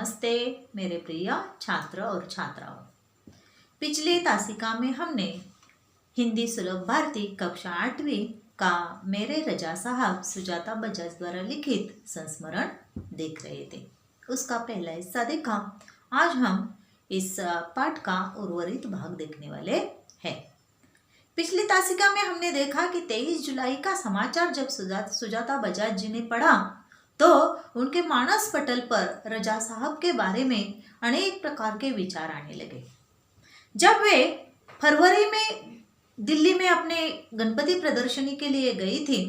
नमस्ते मेरे प्रिय छात्र और छात्राओं। पिछले तासिका में हमने हिंदी सुलभ भारती कक्षा 8वीं का मेरे रजा साहब सुजाता बजाज द्वारा लिखित संस्मरण देख रहे थे। उसका पहला हिस्सा देखा। आज हम इस पाठ का उर्वरित भाग देखने वाले हैं। पिछली तासिका में हमने देखा कि 23 जुलाई का समाचार जब सुजाता बजाज जी ने पढ़ा तो उनके मानस पटल पर रजा साहब के बारे में अनेक प्रकार के विचार आने लगे। जब वे फरवरी में दिल्ली में अपने गणपति प्रदर्शनी के लिए गई थी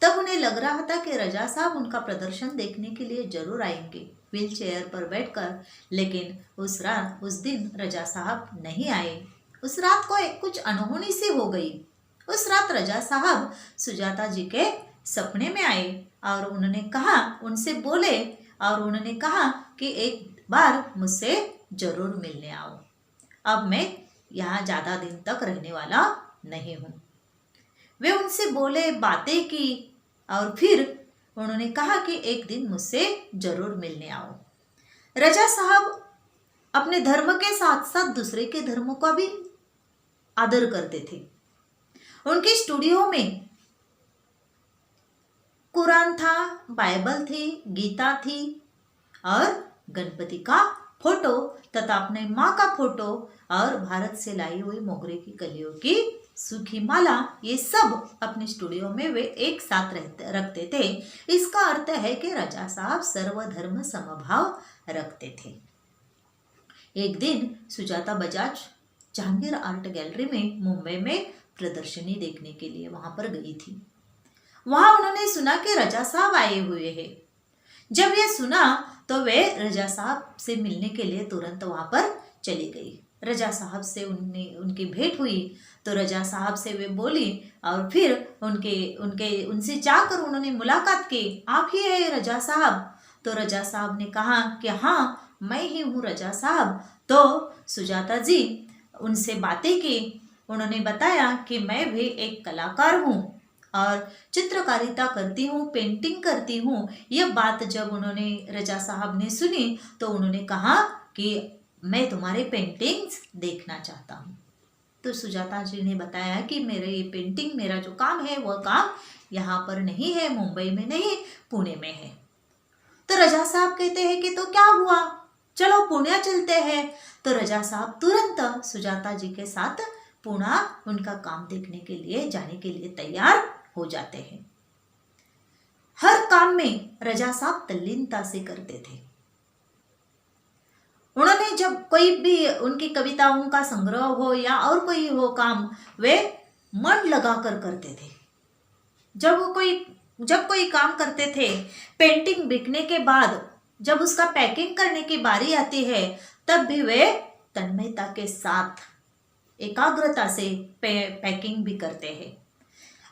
तब उन्हें लग रहा था कि रजा साहब उनका प्रदर्शन देखने के लिए जरूर आएंगे व्हील चेयर पर बैठकर, लेकिन उस दिन रजा साहब नहीं आए। उस रात को कुछ अनहोनी सी हो गई। उस रात रजा साहब सुजाता जी के सपने में आए और उनसे बोले और उन्होंने कहा कि एक बार मुझसे जरूर मिलने आओ। अब मैं यहाँ ज़्यादा दिन तक रहने वाला नहीं हूँ। वे उनसे बोले, बातें की और फिर उन्होंने कहा कि एक दिन मुझसे जरूर मिलने आओ। रजा साहब अपने धर्म के साथ साथ दूसरे के धर्मों का भी आदर करते थे। उनके स्टूडियो में कुरान था, बाइबल थी, गीता थी और गणपति का फोटो तथा अपने माँ का फोटो और भारत से लाई हुई मोगरे की कलियों की सूखी माला, ये सब अपने स्टूडियो में वे एक साथ रखते थे। इसका अर्थ है कि रजा साहब सर्वधर्म समभाव रखते थे। एक दिन सुजाता बजाज जहांगीर आर्ट गैलरी में मुंबई में प्रदर्शनी देखने के लिए वहां पर गई थी। वहां उन्होंने सुना कि रजा साहब आए हुए हैं। जब ये सुना तो वे रजा साहब से मिलने के लिए तुरंत वहां पर चली गई। रजा साहब से उनकी भेंट हुई तो रजा साहब से वे बोली और फिर उनसे जाकर उन्होंने मुलाकात की। आप ही है रजा साहब? तो रजा साहब ने कहा कि हाँ, मैं ही हूँ रजा साहब। तो सुजाता जी उनसे बातें की। उन्होंने बताया कि मैं भी एक कलाकार हूँ और चित्रकारिता करती हूँ, पेंटिंग करती हूँ। यह बात जब उन्होंने रजा साहब ने सुनी तो उन्होंने कहा कि मैं तुम्हारे पेंटिंग्स देखना चाहता हूँ। तो सुजाता जी ने बताया कि मेरा जो काम है वह काम यहाँ पर नहीं है, मुंबई में नहीं, पुणे में है। तो रजा साहब कहते हैं कि तो क्या हुआ, चलो पुणे चलते हैं। तो रजा साहब तुरंत सुजाता जी के साथ पुणे उनका काम देखने के लिए जाने के लिए तैयार हो जाते हैं। हर काम में रजा साहब तल्लीनता से करते थे। उन्होंने जब कोई भी उनकी कविताओं का संग्रह हो या और कोई हो काम, वे मन लगाकर करते थे। जब कोई काम करते थे, पेंटिंग बिकने के बाद जब उसका पैकिंग करने की बारी आती है तब भी वे तन्मयता के साथ एकाग्रता से पैकिंग भी करते हैं।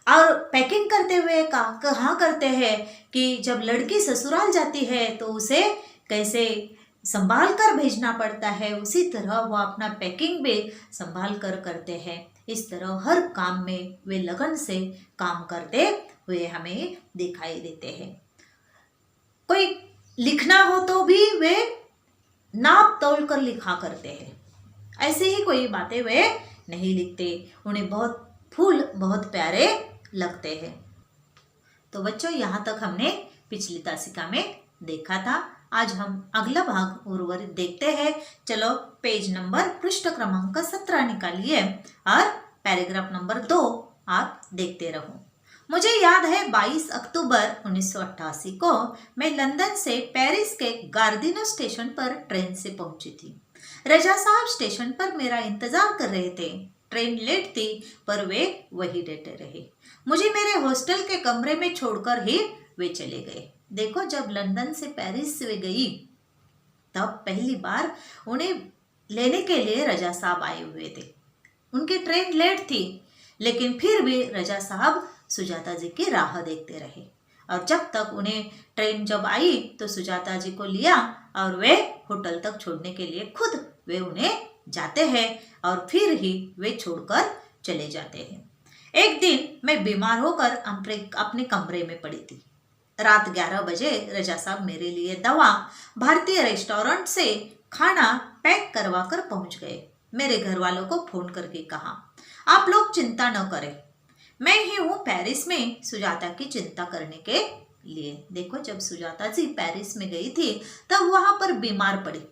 और पैकिंग करते हुए कहाँ करते हैं कि जब लड़की ससुराल जाती है तो उसे कैसे संभाल कर भेजना पड़ता है, उसी तरह वो अपना पैकिंग भी संभाल कर करते हैं। इस तरह हर काम में वे लगन से काम करते हुए हमें दिखाई देते हैं। कोई लिखना हो तो भी वे नाप तोल कर लिखा करते हैं। ऐसे ही कोई बातें वे नहीं लिखते। उन्हें फूल बहुत प्यारे लगते हैं। तो बच्चों, यहाँ तक हमने पिछली तासिका में देखा था। आज हम अगला भाग उर्वरित देखते हैं। चलो पेज नंबर पृष्ठ क्रमांक 17 निकालिए और पैराग्राफ नंबर 2 आप देखते रहो। मुझे याद है 22 अक्टूबर 1988 को मैं लंदन से पेरिस के गार्दिनो स्टेशन पर ट्रेन से पहुंची थी। रजा साहब स्टेशन पर मेरा इंतजार कर रहे थे। ट्रेन लेट थी पर वे वही डटे रहे। मुझे मेरे हॉस्टल के कमरे में छोड़कर ही वे चले गए। देखो, जब लंदन से पेरिस वे गई तब पहली बार उन्हें लेने के लिए रजा साहब आए हुए थे। उनकी ट्रेन लेट थी लेकिन फिर भी रजा साहब सुजाता जी की राह देखते रहे और जब तक उन्हें ट्रेन जब आई तो सुजाता जी को लिया और वे होटल तक छोड़ने के लिए खुद वे उन्हें जाते हैं और फिर ही वे छोड़कर चले जाते हैं। एक दिन मैं बीमार होकर अपने कमरे में पड़ी थी। रात 11 बजे रजा साहब मेरे लिए दवा भारतीय रेस्टोरेंट से खाना पैक करवा कर पहुंच गए। मेरे घर वालों को फोन करके कहा, आप लोग चिंता न करें, मैं ही हूँ पेरिस में सुजाता की चिंता करने के लिए। देखो, जब सुजाता जी पेरिस में गई थी तब वहां पर बीमार पड़ी,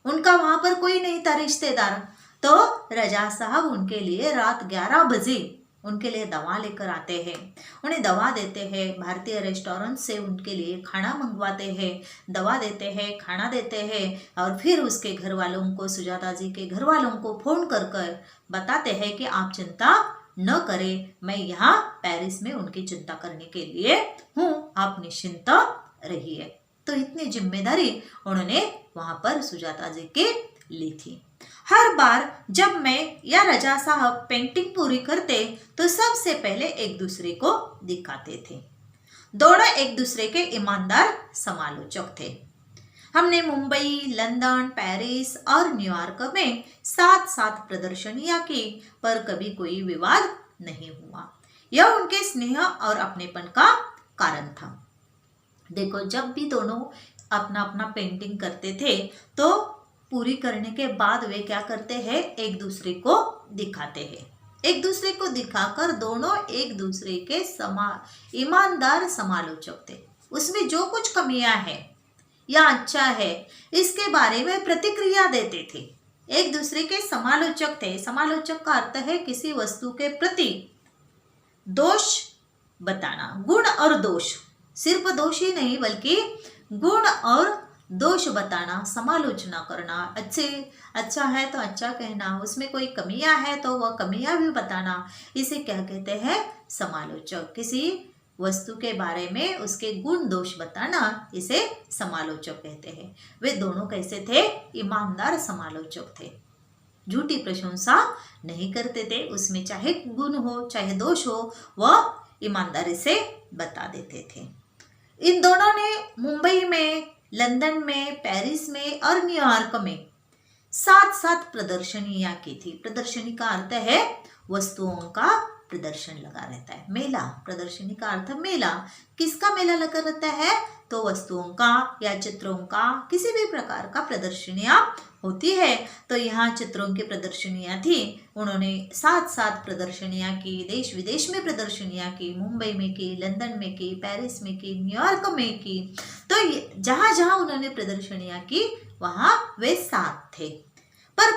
उनका वहां पर कोई नहीं था रिश्तेदार, तो रजा साहब उनके लिए रात 11 बजे उनके लिए दवा लेकर आते हैं, उन्हें दवा देते हैं, भारतीय रेस्टोरेंट से उनके लिए खाना मंगवाते हैं, दवा देते हैं, खाना देते हैं, और फिर उसके घर वालों को, सुजाता जी के घर वालों को फोन कर कर बताते हैं कि आप चिंता न करें, मैं यहाँ पेरिस में उनकी चिंता करने के लिए हूँ, आप निश्चिंत रहिए। तो इतनी जिम्मेदारी उन्होंने वहां पर सुजाता जी की ली थी। हर बार जब मैं या रजा साहब पेंटिंग पूरी करते तो सबसे पहले एक दूसरे को दिखाते थे। दोनों एक दूसरे के ईमानदार समालोचक थे। हमने मुंबई, लंदन, पेरिस और न्यूयॉर्क में साथ साथ प्रदर्शनियां की, पर कभी कोई विवाद नहीं हुआ। यह उनके स्नेह और अपनेपन का कारण था। देखो, जब भी दोनों अपना अपना पेंटिंग करते थे तो पूरी करने के बाद वे क्या करते हैं, एक दूसरे को दिखाते हैं। एक दूसरे को दिखाकर दोनों एक दूसरे के ईमानदार समालोचक थे। उसमें जो कुछ कमियां हैं या अच्छा है, इसके बारे में प्रतिक्रिया देते थे। एक दूसरे के समालोचक थे। समालोचक का अर्थ है किसी वस्तु के प्रति दोष बताना, गुण और दोष, सिर्फ दोष ही नहीं बल्कि गुण और दोष बताना, समालोचना करना, अच्छा है तो अच्छा कहना, उसमें कोई कमियां है तो वह कमियां भी बताना, इसे क्या कहते हैं, समालोचक। किसी वस्तु के बारे में उसके गुण दोष बताना, इसे समालोचक कहते हैं। वे दोनों कैसे थे, ईमानदार समालोचक थे, झूठी प्रशंसा नहीं करते थे, उसमें चाहे गुण हो चाहे दोष हो वह ईमानदारी से बता देते थे। इन दोनों ने मुंबई में, लंदन में, पेरिस में और न्यूयॉर्क में साथ साथ प्रदर्शनियां की थी। प्रदर्शनी का अर्थ है वस्तुओं का प्रदर्शन लगा रहता है। मेला, प्रदर्शनी का अर्थ मेला। किसका मेला लगा रहता है, तो वस्तुओं का या चित्रों का, किसी भी प्रकार का प्रदर्शनियां होती है। तो यहाँ चित्रों की प्रदर्शनियां थी, उन्होंने साथ साथ प्रदर्शनियां की, देश विदेश में प्रदर्शनियां की, मुंबई में की, लंदन में की, पेरिस में की, न्यूयॉर्क में की। तो जहां जहां उन्होंने प्रदर्शनियां की वहां वे साथ थे, पर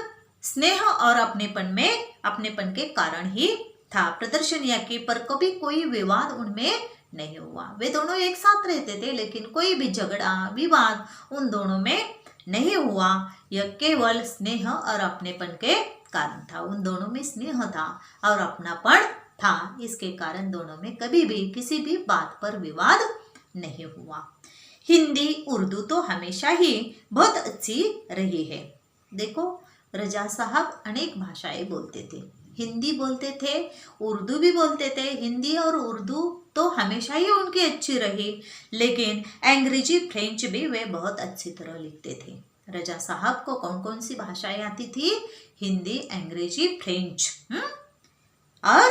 स्नेह और अपनेपन के कारण ही था प्रदर्शनियां की, पर कभी कोई विवाद उनमें नहीं हुआ। वे दोनों एक साथ रहते थे, लेकिन कोई भी झगड़ा विवाद उन दोनों में नहीं हुआ। यह केवल स्नेह और अपनेपन के कारण था। उन दोनों में स्नेह था और अपनापन था, इसके कारण दोनों में कभी भी किसी भी बात पर विवाद नहीं हुआ। हिंदी, उर्दू तो हमेशा ही बहुत अच्छी रही है। देखो, रजा साहब अनेक भाषाएं बोलते थे, हिंदी बोलते थे, उर्दू भी बोलते थे। हिंदी और उर्दू तो हमेशा ही उनकी अच्छी रही, लेकिन अंग्रेजी, फ्रेंच भी वे बहुत अच्छी तरह लिखते थे। रजा साहब को कौन कौन सी भाषाएं आती थी, हिंदी, अंग्रेजी, फ्रेंच और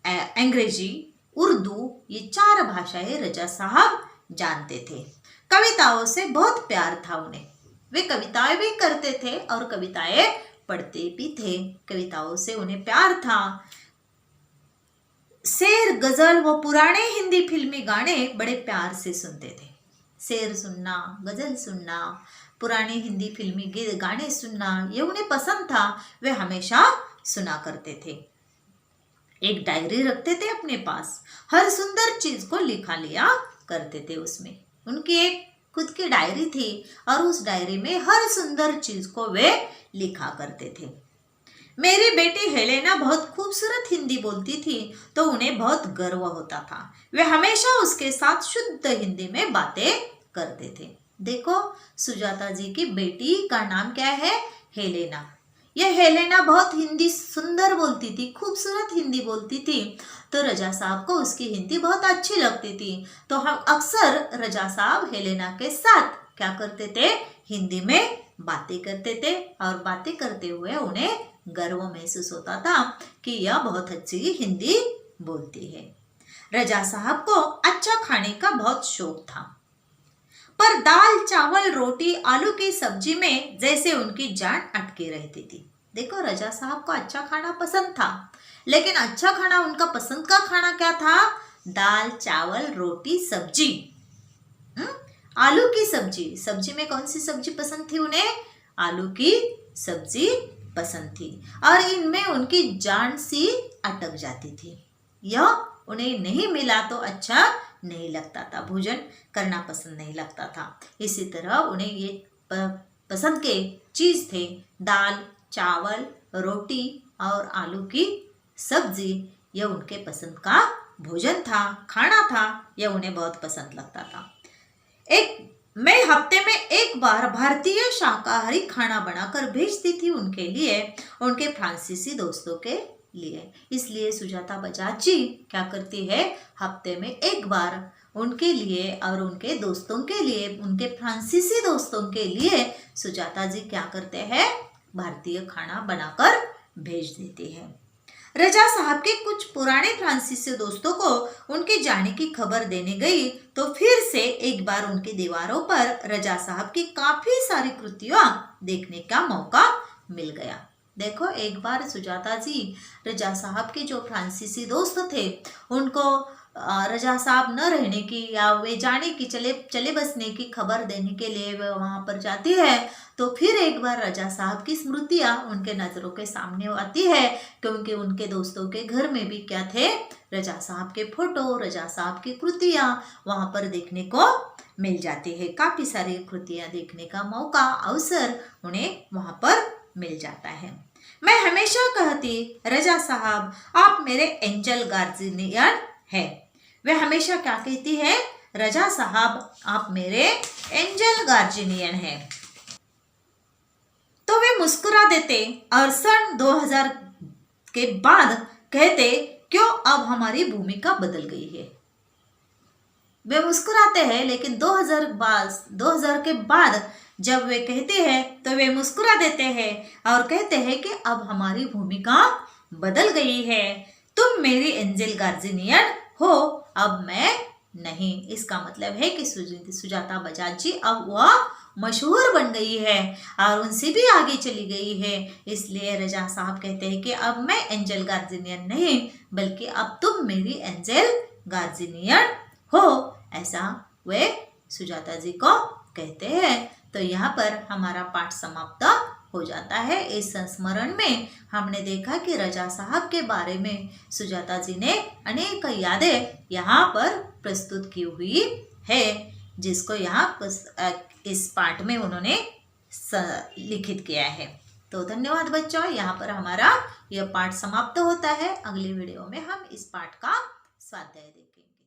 अंग्रेजी, उर्दू, ये 4 भाषाएं रजा साहब जानते थे। कविताओं से बहुत प्यार था उन्हें, वे कविताएं भी करते थे और कविताएं पढ़ते भी थे। कविताओं से उन्हें प्यार था। शेर, गजल व पुराने हिंदी फिल्मी गाने बड़े प्यार से सुनते थे। शेर सुनना, गजल सुनना, पुराने हिंदी फिल्मी गाने सुनना, ये उन्हें पसंद था। वे हमेशा सुना करते थे। एक डायरी रखते थे अपने पास, हर सुंदर चीज को लिखा लिया करते थे। उसमें उनकी एक खुद की डायरी थी और उस डायरी में हर सुंदर चीज को वे लिखा करते थे। मेरी बेटी हेलेना बहुत खूबसूरत हिंदी बोलती थी तो उन्हें बहुत गर्व होता था। वे हमेशा उसके साथ शुद्ध हिंदी में बातें करते थे। देखो, सुजाता जी की बेटी का नाम क्या है, हेलेना। यह हेलेना बहुत हिंदी सुंदर बोलती थी, खूबसूरत हिंदी बोलती थी, तो रजा साहब को उसकी हिंदी बहुत अच्छी लगती थी। तो हम अक्सर रजा साहब हेलेना के साथ क्या करते थे, हिंदी में बातें करते थे और बातें करते हुए उन्हें गर्व महसूस होता था कि यह बहुत अच्छी हिंदी बोलती है। रजा साहब को अच्छा खाने का बहुत शौक था, पर दाल चावल रोटी आलू की सब्जी में जैसे उनकी जान अटकी रहती थी। देखो, रजा साहब को अच्छा खाना पसंद था, लेकिन अच्छा खाना, उनका पसंद का खाना क्या था? दाल चावल रोटी सब्जी। आलू की सब्जी। सब्जी में कौन सी सब्जी पसंद थी उन्हें? आलू की सब्जी पसंद थी, और इनमें उनकी जान सी अटक जाती थी। यह उन्हें नहीं मिला तो अच्छा नहीं लगता था, भोजन करना पसंद नहीं लगता था। इसी तरह उन्हें ये पसंद के चीज थे दाल चावल रोटी और आलू की सब्जी। यह उनके पसंद का भोजन था, खाना था, यह उन्हें बहुत पसंद लगता था। मैं हफ्ते में एक बार भारतीय शाकाहारी खाना बनाकर भेजती थी उनके लिए, उनके फ्रांसीसी दोस्तों के लिए। इसलिए सुजाता बजाज जी क्या करती है? हफ्ते में एक बार उनके लिए और उनके दोस्तों के लिए, उनके फ्रांसीसी दोस्तों के लिए सुजाता जी क्या करते हैं? भारतीय खाना बनाकर भेज देती है। रजा साहब के कुछ पुराने फ्रांसीसी दोस्तों को उनके जाने की खबर देने गई तो फिर से एक बार उनकी दीवारों पर रजा साहब की काफी सारी कृतियां देखने का मौका मिल गया। देखो, एक बार सुजाता जी रजा साहब के जो फ्रांसीसी दोस्त थे उनको रजा साहब न रहने की या वे जाने की, चले बसने की खबर देने के लिए वे वहां पर जाती है, तो फिर एक बार रजा साहब की स्मृतियां उनके नजरों के सामने आती है, क्योंकि उनके दोस्तों के घर में भी क्या थे? रजा साहब के फोटो, रजा साहब की कृतियां वहां पर देखने को मिल जाती है। काफी सारी कृतियां देखने का मौका, अवसर उन्हें वहां पर मिल जाता है। मैं हमेशा कहती, रजा साहब आप मेरे एंजल गार्जियन है। वे हमेशा क्या कहती है? रजा साहब आप मेरे एंजल गार्जियन है। तो वे मुस्कुरा देते और सन 2000 के बाद कहते, क्यों अब हमारी भूमिका बदल गई है। वे मुस्कुराते हैं, लेकिन 2000 के बाद जब वे कहते हैं तो वे मुस्कुरा देते हैं और कहते हैं कि अब हमारी भूमिका बदल गई है, तुम मेरी एंजल गार्जियन हो, अब मैं नहीं। इसका मतलब है कि सुजाता बजाज जी अब वह मशहूर बन गई है और उनसे भी आगे चली गई है। इसलिए रजा साहब कहते हैं कि अब मैं एंजल गार्जियन नहीं, बल्कि अब तुम मेरी एंजल गार्जियन हो, ऐसा वे सुजाता जी को कहते हैं। तो यहाँ पर हमारा पाठ समाप्त हो जाता है। इस संस्मरण में हमने देखा कि रजा साहब के बारे में सुजाता जी ने अनेक यादें यहाँ पर प्रस्तुत की हुई है, जिसको यहाँ इस पाठ में उन्होंने लिखित किया है। तो धन्यवाद बच्चों, यहाँ पर हमारा यह पाठ समाप्त होता है। अगले वीडियो में हम इस पाठ का स्वाध्याय देखेंगे।